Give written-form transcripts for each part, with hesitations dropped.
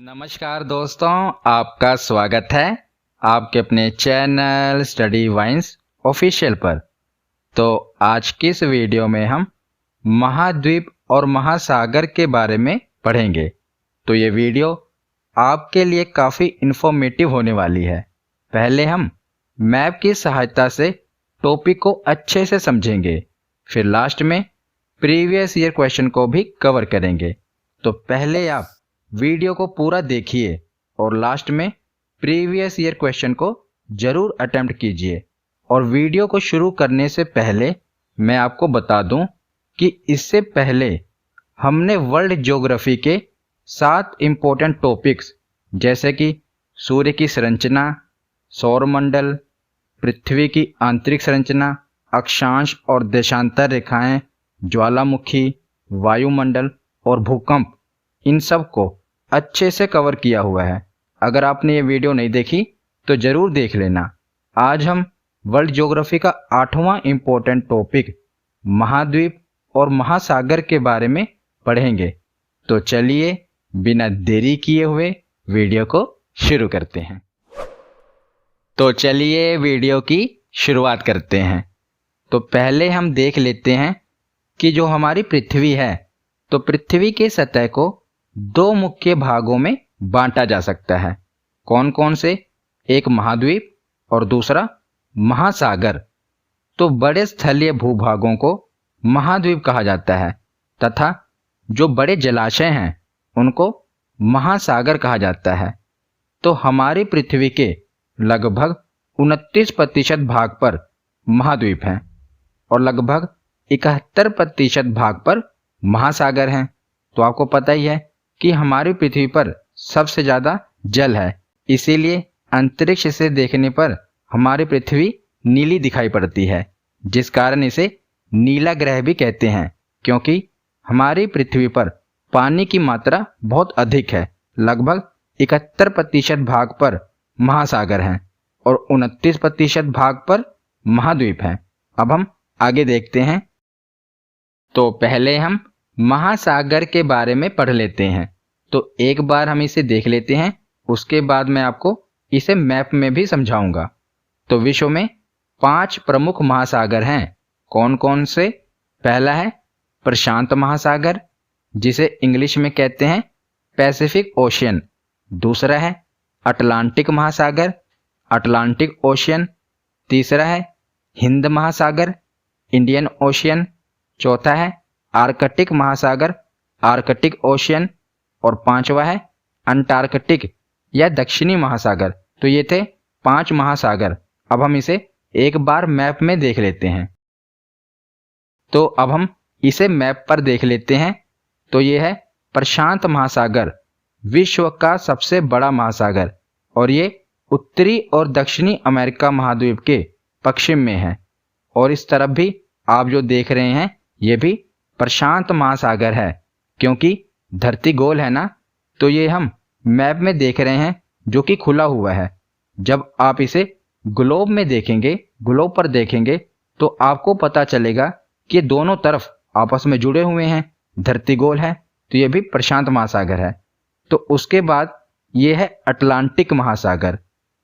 नमस्कार दोस्तों, आपका स्वागत है आपके अपने चैनल स्टडी वाइन्स ऑफिशियल पर। तो आज की इस वीडियो में हम महाद्वीप और महासागर के बारे में पढ़ेंगे। तो ये वीडियो आपके लिए काफ़ी इन्फॉर्मेटिव होने वाली है। पहले हम मैप की सहायता से टॉपिक को अच्छे से समझेंगे, फिर लास्ट में प्रीवियस ईयर क्वेश्चन को भी कवर करेंगे। तो पहले आप वीडियो को पूरा देखिए और लास्ट में प्रीवियस ईयर क्वेश्चन को जरूर अटेम्प्ट कीजिए। और वीडियो को शुरू करने से पहले मैं आपको बता दूं कि इससे पहले हमने वर्ल्ड ज्योग्राफी के 7 इम्पोर्टेंट टॉपिक्स जैसे कि सूर्य की संरचना, सौरमंडल, पृथ्वी की आंतरिक संरचना, अक्षांश और देशांतर रेखाएं, ज्वालामुखी, वायुमंडल और भूकंप, इन सब को अच्छे से कवर किया हुआ है। अगर आपने ये वीडियो नहीं देखी तो ज़रूर देख लेना। आज हम वर्ल्ड ज्योग्राफी का 8वां इम्पोर्टेंट टॉपिक महाद्वीप और महासागर के बारे में पढ़ेंगे। तो चलिए बिना देरी किए हुए वीडियो को शुरू करते हैं। तो चलिए वीडियो की शुरुआत करते हैं। तो पहले हम देख लेते हैं कि जो हमारी पृथ्वी है, तो पृथ्वी के सतह को 2 मुख्य भागों में बांटा जा सकता है। कौन कौन से? एक महाद्वीप और दूसरा महासागर। तो बड़े स्थलीय भूभागों को महाद्वीप कहा जाता है तथा जो बड़े जलाशय हैं उनको महासागर कहा जाता है। तो हमारी पृथ्वी के लगभग 29% भाग पर महाद्वीप हैं और लगभग 71% भाग पर महासागर हैं। तो आपको पता ही है कि हमारी पृथ्वी पर सबसे ज़्यादा जल है, इसीलिए अंतरिक्ष से देखने पर हमारी पृथ्वी नीली दिखाई पड़ती है, जिस कारण इसे नीला ग्रह भी कहते हैं, क्योंकि हमारी पृथ्वी पर पानी की मात्रा बहुत अधिक है। लगभग 71% भाग पर महासागर हैं और 29% भाग पर महाद्वीप हैं। अब हम आगे देखते हैं। तो पहले हम महासागर के बारे में पढ़ लेते हैं। तो एक बार हम इसे देख लेते हैं, उसके बाद मैं आपको इसे मैप में भी समझाऊंगा। तो विश्व में 5 प्रमुख महासागर हैं। कौन कौन से? पहला है प्रशांत महासागर, जिसे इंग्लिश में कहते हैं पैसिफिक ओशियन। दूसरा है अटलांटिक महासागर, अटलांटिक ओशियन। तीसरा है हिंद महासागर, इंडियन ओशियन। चौथा है आर्कटिक महासागर, आर्कटिक ओशियन। और 5वां है अंटार्कटिक या दक्षिणी महासागर। तो ये थे 5 महासागर। अब हम इसे एक बार मैप में देख लेते हैं। तो अब हम इसे मैप पर देख लेते हैं। तो ये है प्रशांत महासागर, विश्व का सबसे बड़ा महासागर, और ये उत्तरी और दक्षिणी अमेरिका महाद्वीप के पश्चिम में है। और इस तरफ भी आप जो देख रहे हैं ये भी प्रशांत महासागर है, क्योंकि धरती गोल है ना, तो ये हम मैप में देख रहे हैं जो कि खुला हुआ है। जब आप इसे ग्लोब में देखेंगे, ग्लोब पर देखेंगे, तो आपको पता चलेगा कि दोनों तरफ आपस में जुड़े हुए हैं। धरती गोल है तो ये भी प्रशांत महासागर है। तो उसके बाद ये है अटलांटिक महासागर,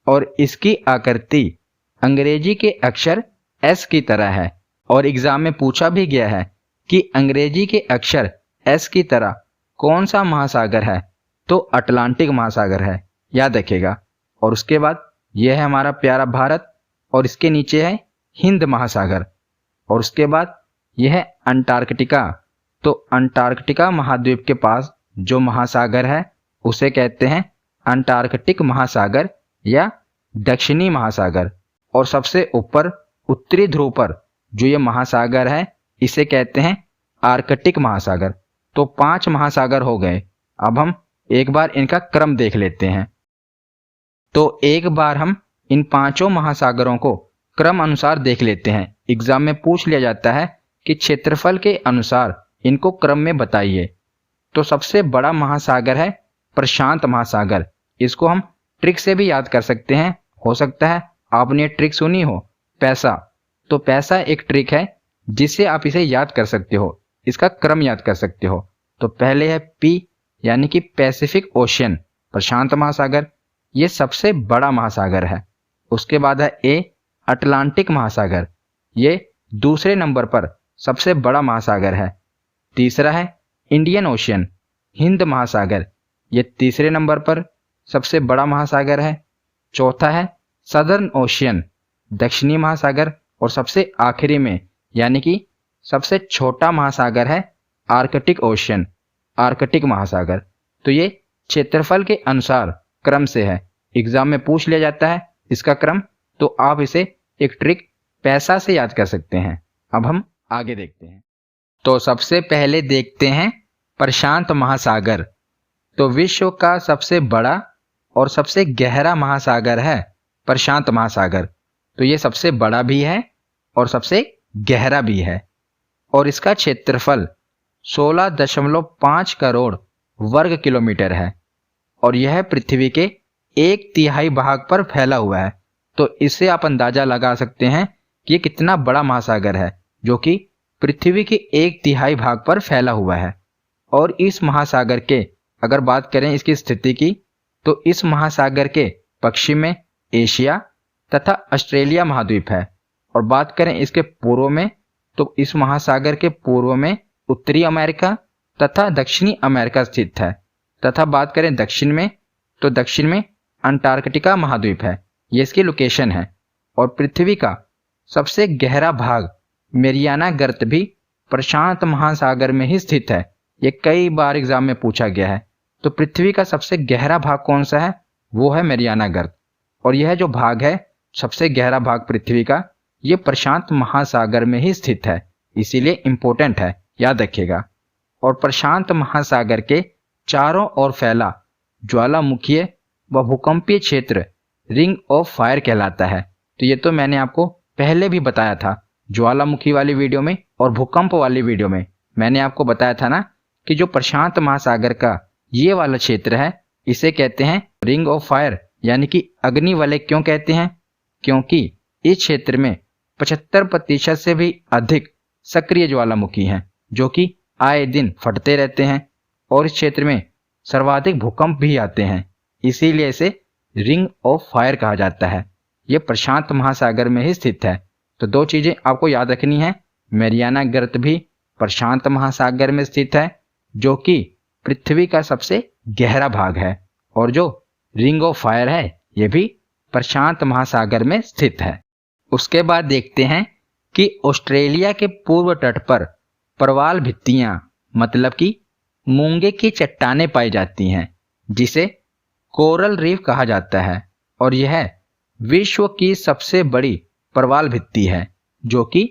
और इसकी आकृति अंग्रेजी के अक्षर एस की तरह है। और एग्जाम में पूछा भी गया है कि अंग्रेजी के अक्षर एस की तरह कौन सा महासागर है? तो अटलांटिक महासागर है, याद रखिएगा। और उसके बाद यह है हमारा प्यारा भारत, और इसके नीचे है हिंद महासागर। और उसके बाद यह है अंटार्कटिका। तो अंटार्कटिका महाद्वीप के पास जो महासागर है उसे कहते हैं अंटार्कटिक महासागर या दक्षिणी महासागर। और सबसे ऊपर उत्तरी ध्रुव पर जो ये महासागर है इसे कहते हैं आर्कटिक महासागर। तो 5 महासागर हो गए। अब हम एक बार इनका क्रम देख लेते हैं। तो एक बार हम इन 5 महासागरों को क्रम अनुसार देख लेते हैं। एग्जाम में पूछ लिया जाता है कि क्षेत्रफल के अनुसार इनको क्रम में बताइए। तो सबसे बड़ा महासागर है प्रशांत महासागर। इसको हम ट्रिक से भी याद कर सकते हैं। हो सकता है आपने ट्रिक सुनी हो, पैसा। तो पैसा एक ट्रिक है जिससे आप इसे याद कर सकते हो, इसका क्रम याद कर सकते हो। तो पहले है पी यानी कि पैसिफिक ओशियन, प्रशांत महासागर, ये सबसे बड़ा महासागर है। उसके बाद है ए अटलांटिक महासागर, ये दूसरे नंबर पर सबसे बड़ा महासागर है। तीसरा है इंडियन ओशियन, हिंद महासागर, ये तीसरे नंबर पर सबसे बड़ा महासागर है। चौथा है सदर्न ओशियन, दक्षिणी महासागर। और सबसे आखिरी में यानी कि सबसे छोटा महासागर है आर्कटिक ओशियन, आर्कटिक महासागर। तो ये क्षेत्रफल के अनुसार क्रम से है, एग्जाम में पूछ लिया जाता है इसका क्रम, तो आप इसे एक ट्रिक पैसा से याद कर सकते हैं। अब हम आगे देखते हैं। तो सबसे पहले देखते हैं प्रशांत महासागर। तो विश्व का सबसे बड़ा और सबसे गहरा महासागर है प्रशांत महासागर। तो ये सबसे बड़ा भी है और सबसे गहरा भी है और इसका क्षेत्रफल 16.5 करोड़ वर्ग किलोमीटर है और यह पृथ्वी के 1/3 भाग पर फैला हुआ है। तो इससे आप अंदाजा लगा सकते हैं कि ये कितना बड़ा महासागर है, जो कि पृथ्वी के 1/3 भाग पर फैला हुआ है। और इस महासागर के अगर बात करें इसकी स्थिति की, तो इस महासागर के पश्चिम में एशिया तथा ऑस्ट्रेलिया महाद्वीप है। और बात करें इसके पूर्व में, तो इस महासागर के पूर्व में उत्तरी अमेरिका तथा दक्षिणी अमेरिका स्थित है। तथा बात करें दक्षिण में, तो दक्षिण में अंटार्कटिका महाद्वीप है, ये इसकी लोकेशन है। और पृथ्वी का सबसे गहरा भाग मेरियाना गर्त भी प्रशांत महासागर में ही स्थित है। ये कई बार एग्जाम में पूछा गया है। तो पृथ्वी का सबसे गहरा भाग कौन सा है? वो है मेरियाना गर्त। और यह जो भाग है सबसे गहरा भाग पृथ्वी का, ये प्रशांत महासागर में ही स्थित है, इसीलिए इंपॉर्टेंट है, याद रखिएगा। और प्रशांत महासागर के चारों ओर फैला ज्वालामुखीय व भूकंपीय क्षेत्र रिंग ऑफ फायर कहलाता है। तो ये तो मैंने आपको पहले भी बताया था, ज्वालामुखी वाली वीडियो में और भूकंप वाली वीडियो में मैंने आपको बताया था ना कि जो प्रशांत महासागर का ये वाला क्षेत्र है, इसे कहते हैं रिंग ऑफ फायर, यानी कि अग्नि वलय। क्यों कहते हैं? क्योंकि इस क्षेत्र में 75% से भी अधिक सक्रिय ज्वालामुखी हैं, जो कि आए दिन फटते रहते हैं और इस क्षेत्र में सर्वाधिक भूकंप भी आते हैं, इसीलिए इसे रिंग ऑफ फायर कहा जाता है। यह प्रशांत महासागर में ही स्थित है। तो दो चीजें आपको याद रखनी है, मेरियाना गर्त भी प्रशांत महासागर में स्थित है, जो कि पृथ्वी का सबसे गहरा भाग है, और जो रिंग ऑफ फायर है यह भी प्रशांत महासागर में स्थित है। उसके बाद देखते हैं कि ऑस्ट्रेलिया के पूर्व तट पर प्रवाल भित्तियां मतलब कि मूंगे की चट्टानें पाई जाती हैं, जिसे कोरल रीफ कहा जाता है। और यह विश्व की सबसे बड़ी प्रवाल भित्ति है, जो कि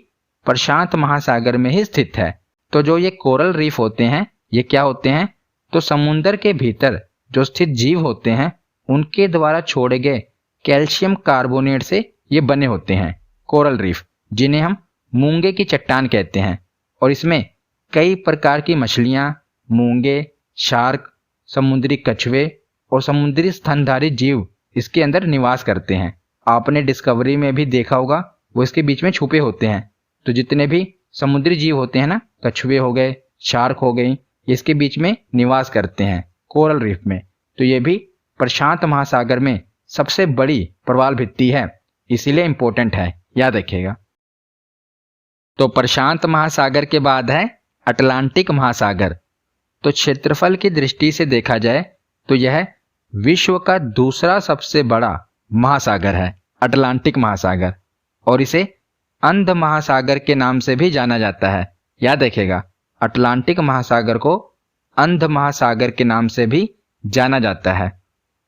प्रशांत महासागर में ही स्थित है। तो जो ये कोरल रीफ होते हैं, ये क्या होते हैं? तो समुद्र के भीतर जो स्थित जीव होते हैं उनके द्वारा छोड़े गए कैल्शियम कार्बोनेट से ये बने होते हैं कोरल रीफ, जिन्हें हम मूंगे की चट्टान कहते हैं। और इसमें कई प्रकार की मछलियां, मूंगे, शार्क, समुद्री कछुए और समुद्री स्तनधारी जीव इसके अंदर निवास करते हैं। आपने डिस्कवरी में भी देखा होगा, वो इसके बीच में छुपे होते हैं। तो जितने भी समुद्री जीव होते हैं ना, कछुए हो गए, शार्क हो गई, इसके बीच में निवास करते हैं कोरल रीफ में। तो ये भी प्रशांत महासागर में सबसे बड़ी प्रवाल भित्ति है, इसीलिए इंपॉर्टेंट है, याद रखिएगा। तो प्रशांत महासागर के बाद है अटलांटिक महासागर। तो क्षेत्रफल की दृष्टि से देखा जाए तो यह विश्व का दूसरा सबसे बड़ा महासागर है, अटलांटिक महासागर। और इसे अंध महासागर के नाम से भी जाना जाता है, याद रखिएगा। अटलांटिक महासागर को अंध महासागर के नाम से भी जाना जाता है।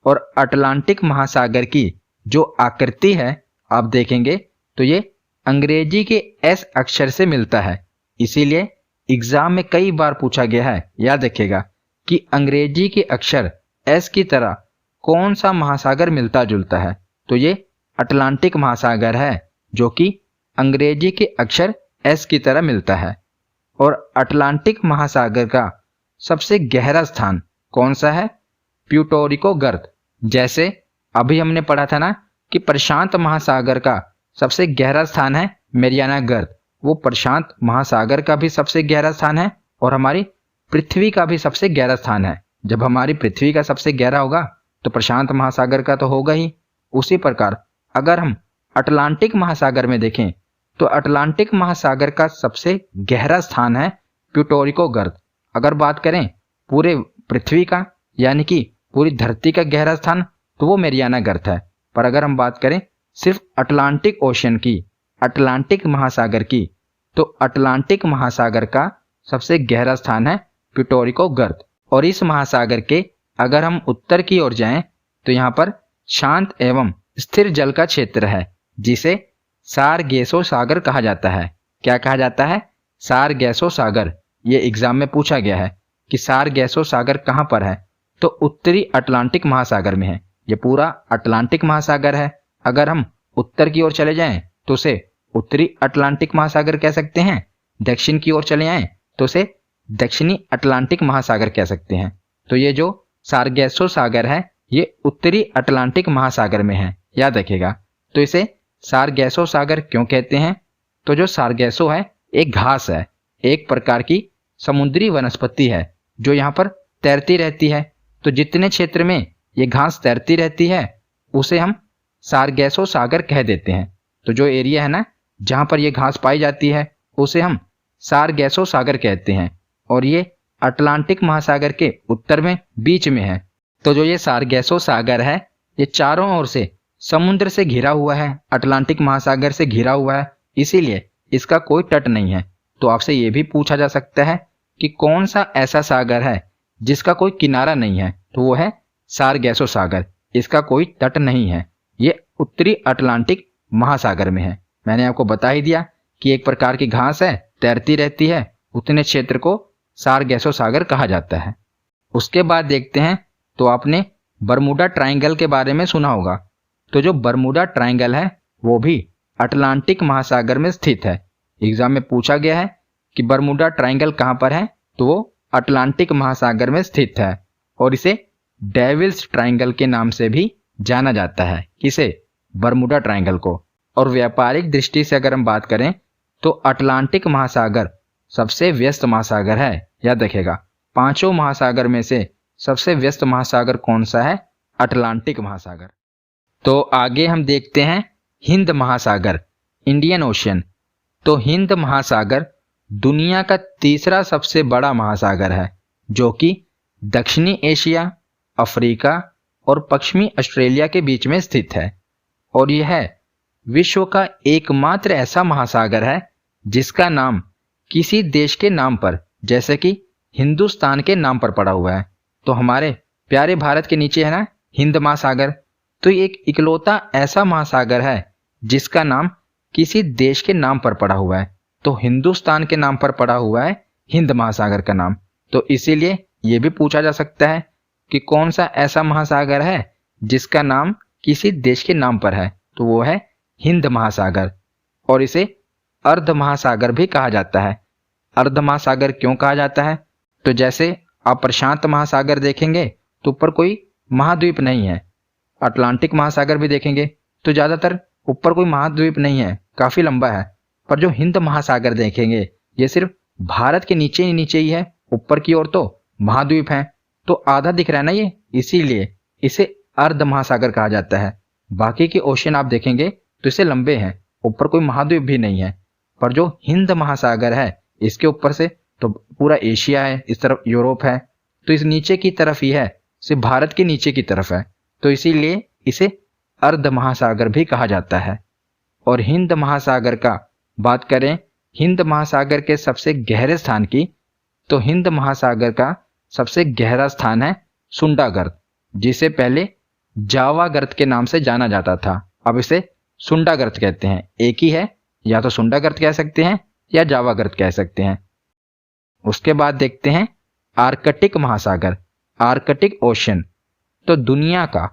और अटलांटिक महासागर की जो आकृति है आप देखेंगे तो ये अंग्रेजी के एस अक्षर से मिलता है, इसीलिए एग्जाम में कई बार पूछा गया है, याद रखिएगा, कि अंग्रेजी के अक्षर एस की तरह कौन सा महासागर मिलता जुलता है। तो ये अटलांटिक महासागर है, जो कि अंग्रेजी के अक्षर एस की तरह मिलता है। और अटलांटिक महासागर का सबसे गहरा स्थान कौन सा है? प्यूटोरिको गर्त। जैसे अभी हमने पढ़ा था ना कि प्रशांत महासागर का सबसे गहरा स्थान है मेरियाना गर्त, वो प्रशांत महासागर का भी सबसे गहरा स्थान है, और हमारी पृथ्वी का भी सबसे गहरा स्थान है। जब हमारी पृथ्वी का सबसे गहरा होगा, तो हमारी पृथ्वी का सबसे गहरा स्थान कौन सा है? प्यूटोरिको गर्त। जैसे अभी हमने पढ़ा था ना कि प्रशांत महासागर का सबसे गहरा स्थान है मेरियाना गर्त, वो प्रशांत महासागर का भी सबसे गहरा स्थान है, और हमारी पृथ्वी का भी सबसे गहरा स्थान है। जब हमारी तो प्रशांत महासागर का तो होगा ही। उसी प्रकार अगर हम अटलांटिक महासागर में देखें तो अटलांटिक महासागर का सबसे गहरा स्थान है प्यूटोरिको गर्त। अगर बात करें पूरे पृथ्वी का यानी कि पूरी धरती का गहरा स्थान तो वो मेरियाना गर्त है। पर अगर हम बात करें सिर्फ अटलांटिक ओशन की, अटलांटिक महासागर की, तो अटलांटिक महासागर का सबसे गहरा स्थान है प्यूटोरिको गर्त। और इस महासागर के अगर हम उत्तर की ओर जाएं तो यहाँ पर शांत एवं स्थिर जल का क्षेत्र है जिसे सारगेसो सागर कहा जाता है। क्या कहा जाता है? सारगेसो सागर। ये एग्जाम में पूछा गया है कि सारगेसो सागर कहाँ पर है, तो उत्तरी अटलांटिक महासागर में है। ये पूरा अटलांटिक महासागर है। अगर हम उत्तर की ओर चले जाएं तो उसे उत्तरी अटलांटिक महासागर कह सकते हैं, दक्षिण की ओर चले आएं तो उसे दक्षिणी अटलांटिक महासागर कह सकते हैं। तो ये जो सारगेसो सागर है ये उत्तरी अटलांटिक महासागर में है, याद रखिएगा। तो इसे सारगेसो सागर क्यों कहते हैं? तो जो सारगेसो है एक घास है, एक प्रकार की समुद्री वनस्पति है जो यहाँ पर तैरती रहती है। तो जितने क्षेत्र में ये घास तैरती रहती है उसे हम सारगेसो सागर कह देते हैं। तो जो एरिया है ना जहाँ पर ये घास पाई जाती है उसे हम सारगेसो सागर कहते हैं और ये अटलांटिक महासागर के उत्तर में बीच में है। तो जो ये सारगेसो सागर है ये चारों ओर से समुद्र से घिरा हुआ है, अटलांटिक महासागर से घिरा हुआ है, इसीलिए इसका कोई तट नहीं है। तो आपसे ये भी पूछा जा सकता है कि कौन सा ऐसा सागर है जिसका कोई किनारा नहीं है, तो वो है सारगेसो सागर। इसका कोई तट नहीं है, ये उत्तरी अटलांटिक महासागर में है। मैंने आपको बता ही दिया कि एक प्रकार की घास है, तैरती रहती है, उतने क्षेत्र को सारगेसो सागर कहा जाता है। उसके बाद देखते हैं तो आपने बरमूडा ट्रायंगल के बारे में सुना होगा। तो जो बरमूडा ट्रायंगल है वो भी अटलांटिक महासागर में स्थित है। एग्जाम में पूछा गया है कि बरमूडा ट्रायंगल कहाँ पर है, तो वो अटलांटिक महासागर में स्थित है और इसे डेविल्स ट्रायंगल के नाम से भी जाना जाता है। किसे? बरमूडा ट्रायंगल को। और व्यापारिक दृष्टि से अगर हम बात करें तो अटलांटिक महासागर सबसे व्यस्त महासागर है, याद रखिएगा। पांचों महासागर में से सबसे व्यस्त महासागर कौन सा है? अटलांटिक महासागर। तो आगे हम देखते हैं हिंद महासागर, इंडियन ओशियन। तो हिंद महासागर दुनिया का तीसरा सबसे बड़ा महासागर है जो कि दक्षिणी एशिया, अफ्रीका और पश्चिमी ऑस्ट्रेलिया के बीच में स्थित है। और यह विश्व का एकमात्र ऐसा महासागर है जिसका नाम किसी देश के नाम पर, जैसे कि हिंदुस्तान के नाम पर पड़ा हुआ है। तो हमारे प्यारे भारत के नीचे है ना हिंद महासागर, तो ये एक इकलौता ऐसा महासागर है जिसका नाम किसी देश के नाम पर पड़ा हुआ है। तो हिंदुस्तान के नाम पर पड़ा हुआ है हिंद महासागर का नाम। तो इसीलिए ये भी पूछा जा सकता है कि कौन सा ऐसा महासागर है जिसका नाम किसी देश के नाम पर है, तो वो है हिंद महासागर। और इसे अर्ध महासागर भी कहा जाता है। अर्ध महासागर क्यों कहा जाता है? तो जैसे आप प्रशांत महासागर देखेंगे तो ऊपर कोई महाद्वीप नहीं है, अटलांटिक महासागर भी देखेंगे तो ज्यादातर ऊपर कोई महाद्वीप नहीं है, काफी लंबा है। पर जो हिंद महासागर देखेंगे ये सिर्फ भारत के नीचे ही है, ऊपर की ओर तो महाद्वीप है, तो आधा दिख रहा है ना ये, इसीलिए इसे अर्ध महासागर कहा जाता है। बाकी के ओशियन आप देखेंगे तो इसे लंबे हैं, ऊपर कोई महाद्वीप भी नहीं है। पर जो हिंद महासागर है इसके ऊपर से तो पूरा एशिया है, इस तरफ यूरोप है, तो इस नीचे की तरफ ही है, सिर्फ भारत के नीचे की तरफ है, तो इसीलिए इसे अर्ध महासागर भी कहा जाता है। और हिंद महासागर का बात करें, हिंद महासागर के सबसे गहरे स्थान की, तो हिंद महासागर का सबसे गहरा स्थान है सुंडा गर्त, जिसे पहले जावा गर्त के नाम से जाना जाता था, अब इसे सुंडा गर्त कहते हैं। एक ही है, या तो सुंडा गर्त कह सकते हैं या जावा गर्त कह सकते हैं। उसके बाद देखते हैं आर्कटिक महासागर, आर्कटिक ओशन। तो दुनिया का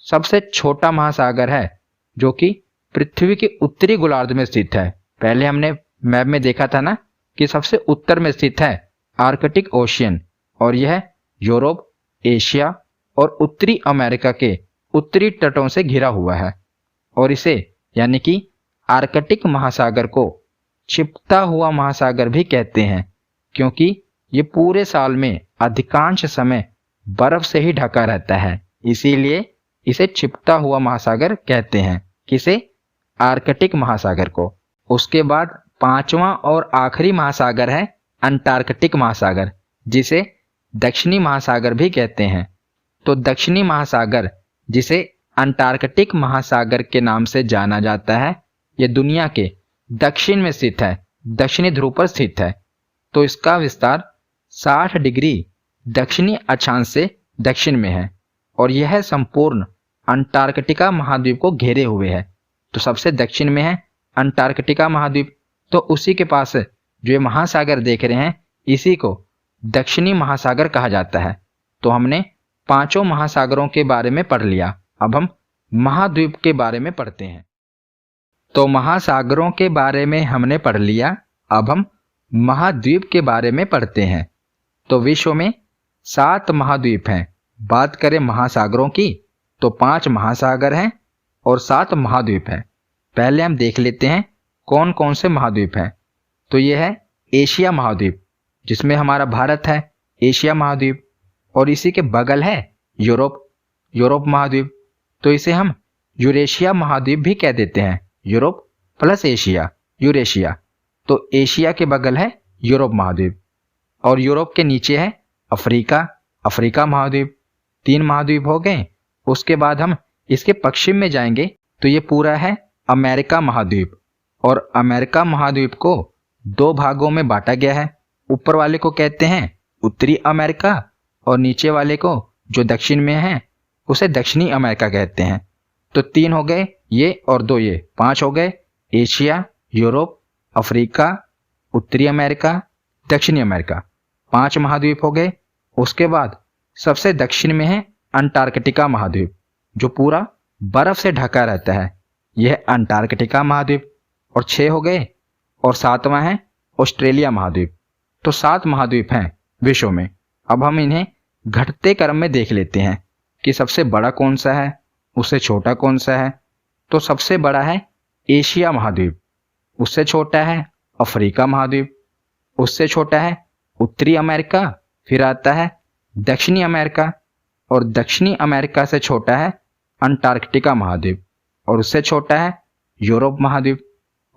सबसे छोटा महासागर है जो कि पृथ्वी के उत्तरी गोलार्ध में स्थित है। पहले हमने मैप में देखा था ना कि सबसे उत्तर में स्थित है आर्कटिक ओशियन, और यह यूरोप, एशिया और उत्तरी अमेरिका के उत्तरी तटों से घिरा हुआ है। और इसे यानी कि आर्कटिक महासागर को छिपता हुआ महासागर भी कहते हैं, क्योंकि ये पूरे साल में अधिकांश समय बर्फ से ही ढका रहता है, इसीलिए इसे छिपता हुआ महासागर कहते हैं। किसे? आर्कटिक महासागर को। उसके बाद पांचवा और आखिरी महासागर है अंटार्कटिक महासागर, जिसे दक्षिणी महासागर भी कहते हैं। तो दक्षिणी महासागर, जिसे अंटार्कटिक महासागर के नाम से जाना जाता है, यह दुनिया के दक्षिण में स्थित है, दक्षिणी ध्रुव पर स्थित है। तो इसका विस्तार 60 डिग्री दक्षिणी अक्षांश से दक्षिण में है और यह संपूर्ण अंटार्कटिका महाद्वीप को घेरे हुए है। तो सबसे दक्षिण में है अंटार्कटिका महाद्वीप, तो उसी के पास जो ये महासागर देख रहे हैं, इसी को दक्षिणी महासागर कहा जाता है। तो हमने पांचों महासागरों के बारे में पढ़ लिया। अब हम महाद्वीप के बारे में पढ़ते हैं। तो महासागरों के बारे में हमने पढ़ लिया, अब हम महाद्वीप के बारे में पढ़ते हैं। तो विश्व में 7 महाद्वीप हैं। बात करें महासागरों की तो 5 महासागर हैं और 7 महाद्वीप हैं। पहले हम देख लेते हैं कौन कौन से महाद्वीप हैं। तो यह है एशिया महाद्वीप, जिसमें हमारा भारत है, एशिया महाद्वीप। और इसी के बगल है यूरोप महाद्वीप, तो इसे हम यूरेशिया महाद्वीप भी कह देते हैं। Europe plus Asia, Eurasia. तो एशिया के बगल है यूरोप महाद्वीप और यूरोप के नीचे है अफ्रीका महाद्वीप। 3 महाद्वीप हो गए। उसके बाद हम इसके पश्चिम में जाएंगे तो ये पूरा है अमेरिका महाद्वीप और अमेरिका महाद्वीप को 2 भागों में बांटा गया है। ऊपर वाले को कहते हैं उत्तरी अमेरिका और नीचे वाले को जो दक्षिण में है उसे दक्षिणी अमेरिका कहते हैं। तो 3 हो गए ये और 2 ये, 5 हो गए। एशिया, यूरोप, अफ्रीका, उत्तरी अमेरिका, दक्षिणी अमेरिका, 5 महाद्वीप हो गए। उसके बाद सबसे दक्षिण में है अंटार्कटिका महाद्वीप, जो पूरा बर्फ से ढका रहता है। यह अंटार्कटिका महाद्वीप और 6 हो गए। और 7वां है ऑस्ट्रेलिया महाद्वीप। तो 7 महाद्वीप हैं विश्व में। अब हम इन्हें घटते क्रम में देख लेते हैं कि सबसे बड़ा कौन सा है, उससे छोटा कौन सा है। तो सबसे बड़ा है एशिया महाद्वीप, उससे छोटा है अफ्रीका महाद्वीप, उससे छोटा है उत्तरी अमेरिका, फिर आता है दक्षिणी अमेरिका और दक्षिणी अमेरिका से छोटा है अंटार्कटिका महाद्वीप और उससे छोटा है यूरोप महाद्वीप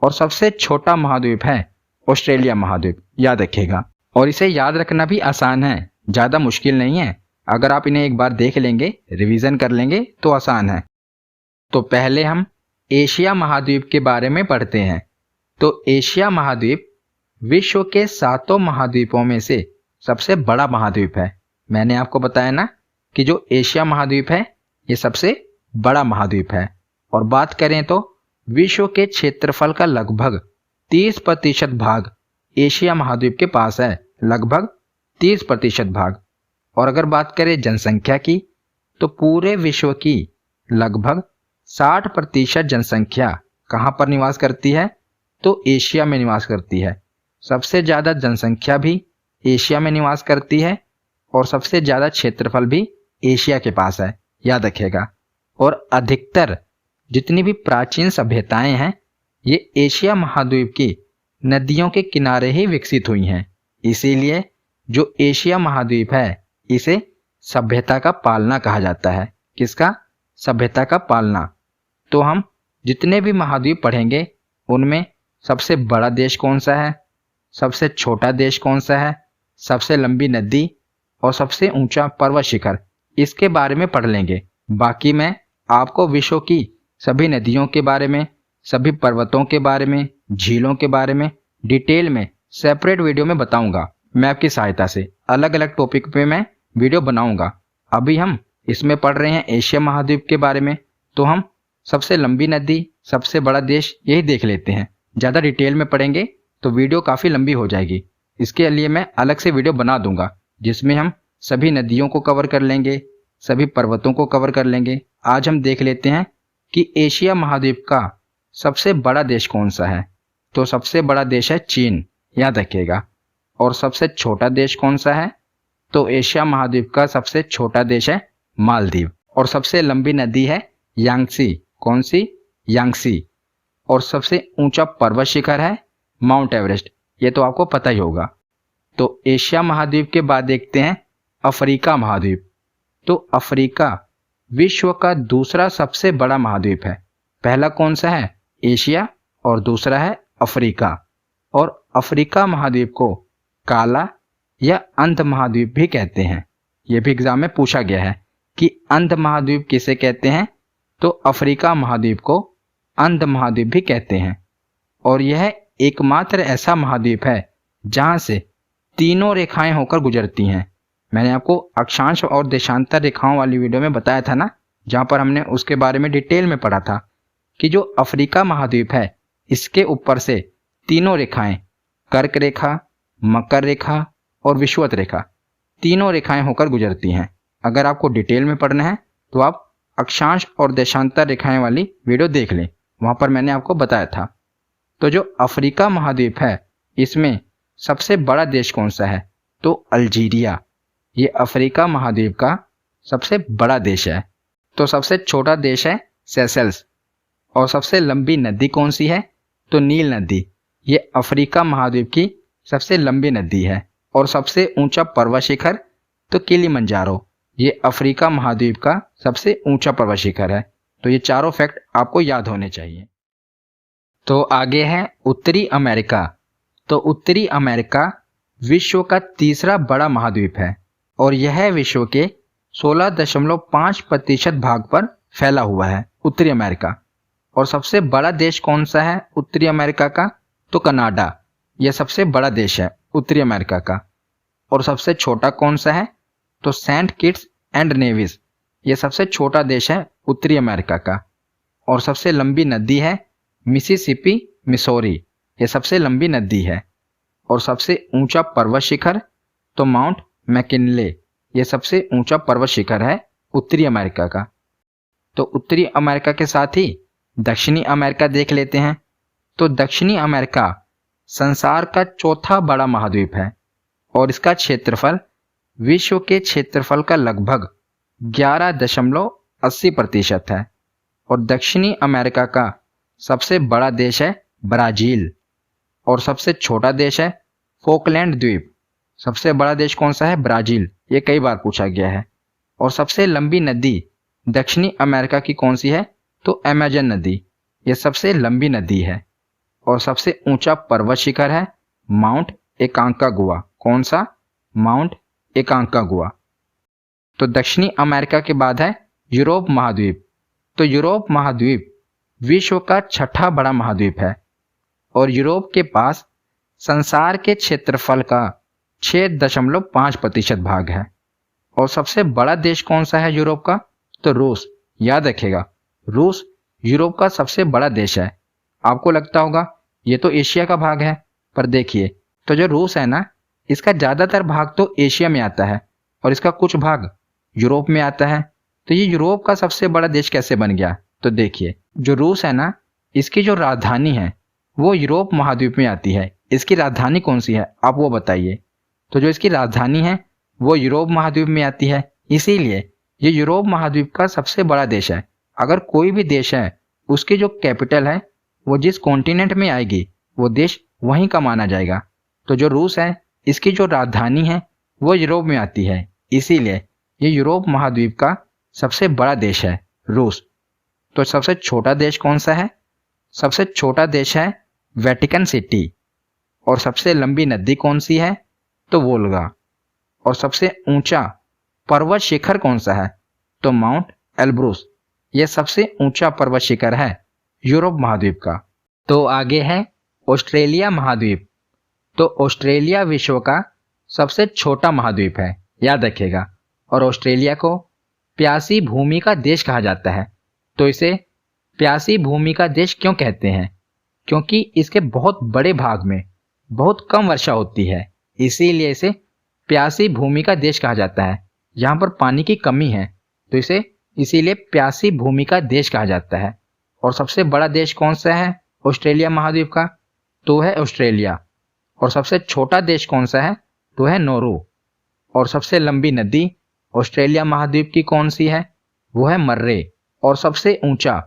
और सबसे छोटा महाद्वीप है ऑस्ट्रेलिया महाद्वीप। याद रखिएगा और इसे याद रखना भी आसान है, ज़्यादा मुश्किल नहीं है। अगर आप इन्हें एक बार देख लेंगे, रिवीजन कर लेंगे तो आसान है। तो पहले हम एशिया महाद्वीप के बारे में पढ़ते हैं। तो एशिया महाद्वीप विश्व के 7 महाद्वीपों में से सबसे बड़ा महाद्वीप है। मैंने आपको बताया ना कि जो एशिया महाद्वीप है ये सबसे बड़ा महाद्वीप है। और बात करें तो विश्व के क्षेत्रफल का लगभग 30% भाग एशिया महाद्वीप के पास है, लगभग 30% भाग। और अगर बात करें जनसंख्या की तो पूरे विश्व की लगभग 60% जनसंख्या कहाँ पर निवास करती है? तो एशिया में निवास करती है। सबसे ज़्यादा जनसंख्या भी एशिया में निवास करती है और सबसे ज़्यादा क्षेत्रफल भी एशिया के पास है, याद रखिएगा। और अधिकतर जितनी भी प्राचीन सभ्यताएं हैं ये एशिया महाद्वीप की नदियों के किनारे ही विकसित हुई हैं। इसीलिए जो एशिया महाद्वीप है इसे सभ्यता का पालना कहा जाता है। किसका? सभ्यता का पालना। तो हम जितने भी महाद्वीप पढ़ेंगे उनमें सबसे बड़ा देश कौन सा है, सबसे छोटा देश कौन सा है, सबसे लंबी नदी और सबसे ऊंचा पर्वत शिखर, इसके बारे में पढ़ लेंगे। बाकी मैं आपको विश्व की सभी नदियों के बारे में, सभी पर्वतों के बारे में, झीलों के बारे में डिटेल में सेपरेट वीडियो में बताऊंगा। मैं आपकी सहायता से अलग अलग टॉपिक पे मैं वीडियो बनाऊंगा। अभी हम इसमें पढ़ रहे हैं एशिया महाद्वीप के बारे में, तो हम सबसे लंबी नदी, सबसे बड़ा देश यही देख लेते हैं। ज़्यादा डिटेल में पढ़ेंगे तो वीडियो काफ़ी लंबी हो जाएगी। इसके लिए मैं अलग से वीडियो बना दूंगा जिसमें हम सभी नदियों को कवर कर लेंगे, सभी पर्वतों को कवर कर लेंगे। आज हम देख लेते हैं कि एशिया महाद्वीप का सबसे बड़ा देश कौन सा है। तो सबसे बड़ा देश है चीन, याद रखिएगा। और सबसे छोटा देश कौन सा है? तो एशिया महाद्वीप का सबसे छोटा देश है मालदीव। और सबसे लंबी नदी है यांगसी। कौन सी? यांगसी। और सबसे ऊंचा पर्वत शिखर है माउंट एवरेस्ट, ये तो आपको पता ही होगा। तो एशिया महाद्वीप के बाद देखते हैं अफ्रीका महाद्वीप। तो अफ्रीका विश्व का दूसरा सबसे बड़ा महाद्वीप है। पहला कौन सा है? एशिया, और दूसरा है अफ्रीका। और अफ्रीका महाद्वीप को काला या अंध महाद्वीप भी कहते हैं। यह भी एग्जाम में पूछा गया है कि अंध महाद्वीप किसे कहते हैं, तो अफ्रीका महाद्वीप को अंध महाद्वीप भी कहते हैं। और यह एकमात्र ऐसा महाद्वीप है जहां से तीनों रेखाएं होकर गुजरती हैं। मैंने आपको अक्षांश और देशांतर रेखाओं वाली वीडियो में बताया था ना, जहां पर हमने उसके बारे में डिटेल में पढ़ा था कि जो अफ्रीका महाद्वीप है इसके ऊपर से तीनों रेखाएं, कर्क रेखा, मकर रेखा और विषुवत रेखा, तीनों रेखाएं होकर गुजरती हैं। अगर आपको डिटेल में पढ़ना है तो आप अक्षांश और देशांतर रेखाएं वाली वीडियो देख लें, वहां पर मैंने आपको बताया था। तो जो अफ्रीका महाद्वीप है इसमें सबसे बड़ा देश कौन सा है, तो अल्जीरिया। ये अफ्रीका महाद्वीप का सबसे बड़ा देश है। तो सबसे छोटा देश है सेशल्स। और सबसे लंबी नदी कौन सी है, तो नील नदी। ये अफ्रीका महाद्वीप की सबसे लंबी नदी है। और सबसे ऊंचा पर्वत शिखर तो किलिमंजारो। ये अफ्रीका महाद्वीप का सबसे ऊंचा पर्वत शिखर है। तो ये चारों फैक्ट आपको याद होने चाहिए। तो आगे है उत्तरी अमेरिका। तो उत्तरी अमेरिका विश्व का तीसरा बड़ा महाद्वीप है और यह विश्व के 16.5% भाग पर फैला हुआ है उत्तरी अमेरिका। और सबसे बड़ा देश कौन सा है उत्तरी अमेरिका का, तो कनाडा। यह सबसे बड़ा देश है उत्तरी अमेरिका का। और सबसे छोटा कौन सा है, तो सेंट किट्स एंड नेविस। यह सबसे छोटा देश है उत्तरी अमेरिका का। और सबसे लंबी नदी है मिसिसिपी मिसौरी। यह सबसे लंबी नदी है। और सबसे ऊंचा पर्वत शिखर तो माउंट मैकिनले। यह सबसे ऊंचा पर्वत शिखर है उत्तरी अमेरिका का। तो उत्तरी अमेरिका के साथ ही दक्षिणी अमेरिका देख लेते हैं। तो दक्षिणी अमेरिका संसार का चौथा बड़ा महाद्वीप है और इसका क्षेत्रफल विश्व के क्षेत्रफल का लगभग 11.80% है। और दक्षिणी अमेरिका का सबसे बड़ा देश है ब्राजील। और सबसे छोटा देश है फोकलैंड द्वीप। सबसे बड़ा देश कौन सा है, ब्राजील। ये कई बार पूछा गया है। और सबसे लंबी नदी दक्षिणी अमेरिका की कौन सी है, तो अमेजन नदी। यह सबसे लंबी नदी है। और सबसे ऊंचा पर्वत शिखर है माउंट एकांकागुआ। कौन सा, माउंट एकांकागुआ। तो दक्षिणी अमेरिका के बाद है यूरोप महाद्वीप। तो यूरोप महाद्वीप विश्व का छठा बड़ा महाद्वीप है और यूरोप के पास संसार के क्षेत्रफल का 6.5% भाग है। और सबसे बड़ा देश कौन सा है यूरोप का, तो रूस। याद रखिएगा, रूस यूरोप का सबसे बड़ा देश है। आपको लगता होगा ये तो एशिया का भाग है, पर देखिए तो जो रूस है ना, इसका ज़्यादातर भाग तो एशिया में आता है और इसका कुछ भाग यूरोप में आता है। तो ये यूरोप का सबसे बड़ा देश कैसे बन गया, तो देखिए जो रूस है ना, इसकी जो राजधानी है वो यूरोप महाद्वीप में आती है। इसकी राजधानी कौन सी है, आप वो बताइए। तो जो इसकी राजधानी है वो यूरोप महाद्वीप में आती है, इसीलिए ये यूरोप महाद्वीप का सबसे बड़ा देश है। अगर कोई भी देश है उसकी जो कैपिटल है वो जिस कॉन्टिनेंट में आएगी वो देश वहीं का माना जाएगा। तो जो रूस है इसकी जो राजधानी है वो यूरोप में आती है, इसीलिए ये यूरोप महाद्वीप का सबसे बड़ा देश है रूस। तो सबसे छोटा देश कौन सा है, सबसे छोटा देश है वेटिकन सिटी। और सबसे लंबी नदी कौन सी है, तो वोल्गा। और सबसे ऊंचा पर्वत शिखर कौन सा है, तो माउंट एल्ब्रूस। यह सबसे ऊंचा पर्वत शिखर है यूरोप महाद्वीप का। तो आगे है ऑस्ट्रेलिया महाद्वीप। तो ऑस्ट्रेलिया विश्व का सबसे छोटा महाद्वीप है, याद रखिएगा। और ऑस्ट्रेलिया को प्यासी भूमि का देश कहा जाता है। तो इसे प्यासी भूमि का देश क्यों कहते हैं, क्योंकि इसके बहुत बड़े भाग में बहुत कम वर्षा होती है, इसीलिए इसे प्यासी भूमि का देश कहा जाता है। यहाँ पर पानी की कमी है तो इसे इसीलिए प्यासी भूमि का देश कहा जाता है। और सबसे बड़ा देश कौन सा है ऑस्ट्रेलिया महाद्वीप का, तो है ऑस्ट्रेलिया। और सबसे छोटा देश कौन सा है, तो है नौरू। और सबसे लंबी नदी ऑस्ट्रेलिया महाद्वीप की कौन सी है, वो है मर्रे। और सबसे ऊंचा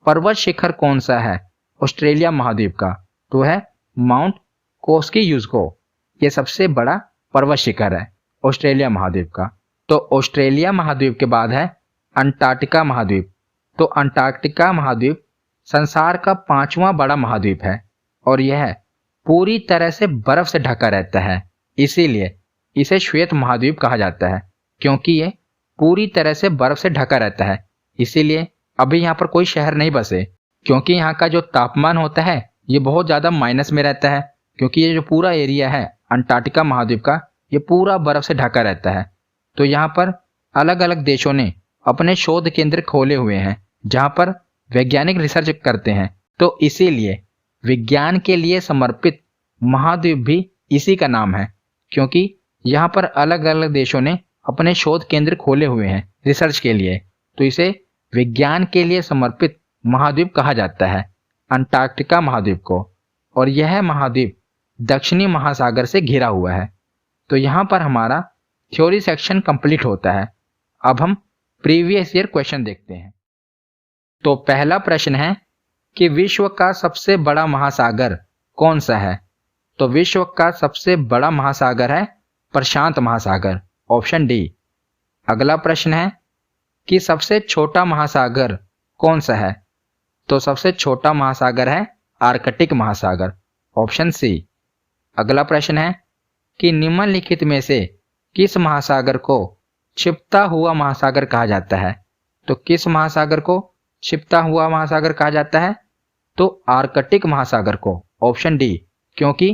पर्वत शिखर कौन सा है ऑस्ट्रेलिया महाद्वीप का, तो है माउंट कोस्कीयुज़को। ये सबसे बड़ा पर्वत शिखर है ऑस्ट्रेलिया महाद्वीप का। तो ऑस्ट्रेलिया महाद्वीप के बाद है अंटार्कटिका महाद्वीप। तो अंटार्कटिका महाद्वीप संसार का 5वां बड़ा महाद्वीप है और यह पूरी तरह से बर्फ से ढका रहता है, इसीलिए इसे श्वेत महाद्वीप कहा जाता है, क्योंकि ये पूरी तरह से बर्फ से ढका रहता है। इसीलिए अभी यहाँ पर कोई शहर नहीं बसे, क्योंकि यहाँ का जो तापमान होता है ये बहुत ज़्यादा माइनस में रहता है, क्योंकि ये जो पूरा एरिया है अंटार्कटिका महाद्वीप का ये पूरा बर्फ से ढका रहता है। तो यहाँ पर अलग अलग देशों ने अपने शोध केंद्र खोले हुए हैं जहाँ पर वैज्ञानिक रिसर्च करते हैं। तो इसीलिए विज्ञान के लिए समर्पित महाद्वीप भी इसी का नाम है, क्योंकि यहाँ पर अलग अलग देशों ने अपने शोध केंद्र खोले हुए हैं रिसर्च के लिए। तो इसे विज्ञान के लिए समर्पित महाद्वीप कहा जाता है, अंटार्कटिका महाद्वीप को। और यह महाद्वीप दक्षिणी महासागर से घिरा हुआ है। तो यहाँ पर हमारा थ्योरी सेक्शन कंप्लीट होता है। अब हम प्रीवियस ईयर क्वेश्चन देखते हैं। तो पहला प्रश्न है कि विश्व का सबसे बड़ा महासागर कौन सा है? तो विश्व का सबसे बड़ा महासागर है प्रशांत महासागर, ऑप्शन डी। अगला प्रश्न है कि सबसे छोटा महासागर कौन सा है? तो सबसे छोटा महासागर है आर्कटिक महासागर, ऑप्शन सी। अगला प्रश्न है कि निम्नलिखित में से किस महासागर को छिपता हुआ महासागर कहा जाता है? तो किस महासागर को छिपता हुआ महासागर कहा जाता है? तो आर्कटिक महासागर को, ऑप्शन डी, क्योंकि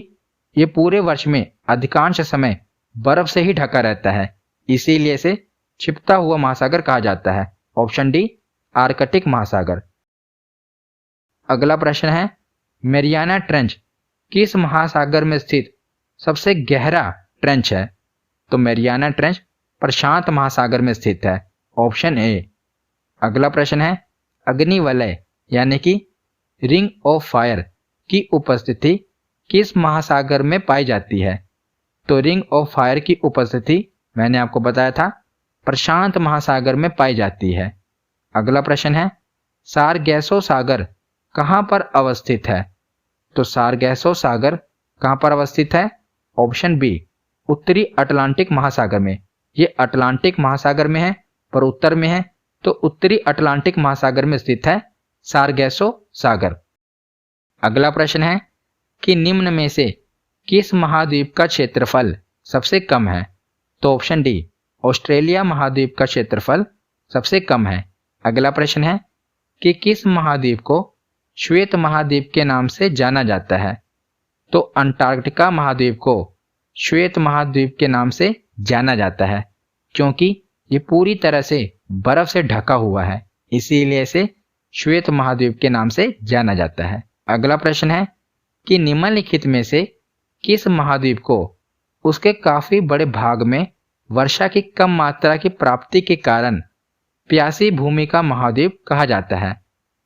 ये पूरे वर्ष में अधिकांश समय बर्फ से ही ढका रहता है, इसीलिए इसे छिपता हुआ महासागर कहा जाता है, ऑप्शन डी, आर्कटिक महासागर। अगला प्रश्न है मैरियाना ट्रेंच किस महासागर में स्थित सबसे गहरा ट्रेंच है? तो मैरियाना ट्रेंच प्रशांत महासागर में स्थित है, ऑप्शन ए। अगला प्रश्न है अग्निवलय यानी कि रिंग ऑफ फायर की उपस्थिति किस महासागर में पाई जाती है? तो रिंग ऑफ फायर की उपस्थिति मैंने आपको बताया था प्रशांत महासागर में पाई जाती है। अगला प्रश्न है सारगैसो सागर कहाँ पर अवस्थित है? तो सारगैसो सागर कहाँ पर अवस्थित है? ऑप्शन बी, उत्तरी अटलांटिक महासागर में। ये अटलांटिक महासागर में है पर उत्तर में है, तो उत्तरी अटलांटिक महासागर में स्थित है सारगैसो सागर। अगला प्रश्न है कि निम्न में से किस महाद्वीप का क्षेत्रफल सबसे कम है? तो ऑप्शन डी, ऑस्ट्रेलिया महाद्वीप का क्षेत्रफल सबसे कम है। अगला प्रश्न है कि किस महाद्वीप को श्वेत महाद्वीप के नाम से जाना जाता है? तो अंटार्कटिका महाद्वीप को श्वेत महाद्वीप के नाम से जाना जाता है, क्योंकि ये पूरी तरह से बर्फ से ढका हुआ है, इसीलिए इसे श्वेत महाद्वीप के नाम से जाना जाता है। अगला प्रश्न है कि निम्नलिखित में से किस महाद्वीप को उसके काफी बड़े भाग में वर्षा की कम मात्रा की प्राप्ति के कारण प्यासी भूमि का महाद्वीप कहा जाता है?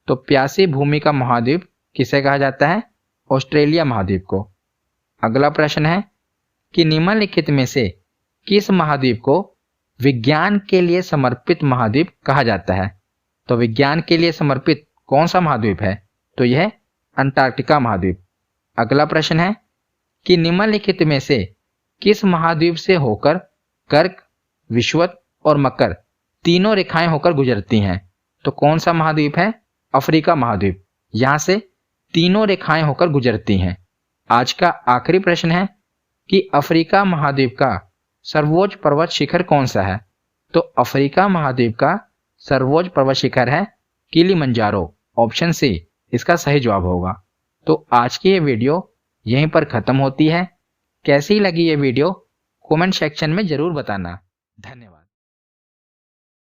तो प्यासी भूमि का महाद्वीप किसे कहा जाता है? ऑस्ट्रेलिया महाद्वीप को। अगला प्रश्न है कि निम्नलिखित में से किस महाद्वीप को विज्ञान के लिए समर्पित महाद्वीप कहा जाता है? तो विज्ञान के लिए समर्पित कौन सा महाद्वीप है? तो यह अंटार्कटिका महाद्वीप। अगला प्रश्न है कि निम्नलिखित में से किस महाद्वीप से होकर कर्क, विषुवत और मकर तीनों रेखाएं होकर गुजरती हैं? तो कौन सा महाद्वीप है? अफ्रीका महाद्वीप। यहां से तीनों रेखाएं होकर गुजरती हैं। आज का आखिरी प्रश्न है कि अफ्रीका महाद्वीप का सर्वोच्च पर्वत शिखर कौन सा है? तो अफ्रीका महाद्वीप का सर्वोच्च पर्वत शिखर है किलिमंजारो, ऑप्शन सी इसका सही जवाब होगा। तो आज की ये वीडियो यहीं पर खत्म होती है। कैसी लगी ये वीडियो कमेंट सेक्शन में जरूर बताना। धन्यवाद।